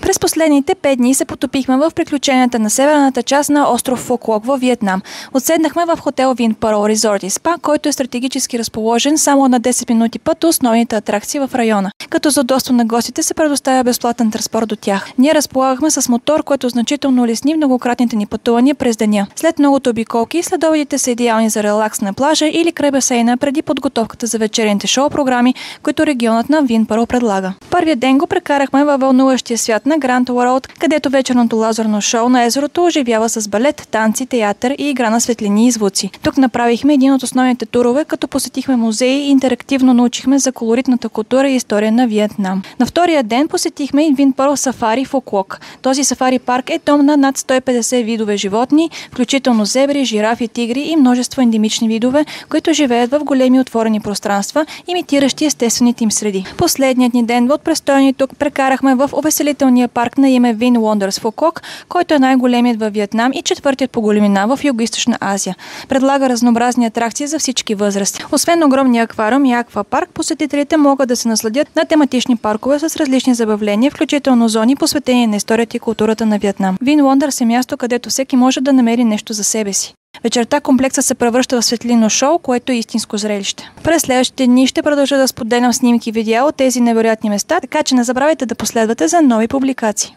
През последните 5 дни се потопихме в приключенията на северната част на остров Фу Куок във Виетнам. Отседнахме в хотел Вин Пърл Резорт и Спа, който е стратегически разположен само на 10 минути път до основните атракции в района, като за удобство на гостите се предоставя безплатен транспорт до тях. Ние разполагахме с мотор, който значително улесни многократните ни пътувания през деня. След многото обиколки, следобедите са идеални за релакс на плажа или край басейна преди подготовката за вечерните шоу програми, които регионът на Вин Пърл предлага. Първият ден го прекарахме във вълнуващия свят на Гранд Уорлд, където вечерното лазерно шоу на езерото оживява с балет, танци, театър и игра на светлини и звуци. Тук направихме един от основните турове, като посетихме музеи и интерактивно научихме за колоритната култура и история на Виетнам. На втория ден посетихме и Вин Пърл Сафари Фу Куок. Този сафари парк е дом на над 150 видове животни, включително зебри, жирафи, тигри и множество ендемични видове, които живеят в големи отворени пространства, имитиращи естествените им среди. Последният ни ден от престоя ни тук прекарахме в увеселителния парк на име Вин Wonders Фу Куок, който е най-големият във Виетнам и четвъртият по големина в Югоизточна Азия. Предлага разнообразни атракции за всички възрасти. Освен огромния аквариум и аквапарк, посетителите могат да се насладят на тематични паркове с различни забавления, включително зони, посветени на историята и културата на Виетнам. Вин Wonders е място, където всеки може да намери нещо за себе си. Вечерта комплексът се превръща в светлинно шоу, което е истинско зрелище. През следващите дни ще продължа да споделям снимки и видеа от тези невероятни места, така че не забравяйте да последвате за нови публикации.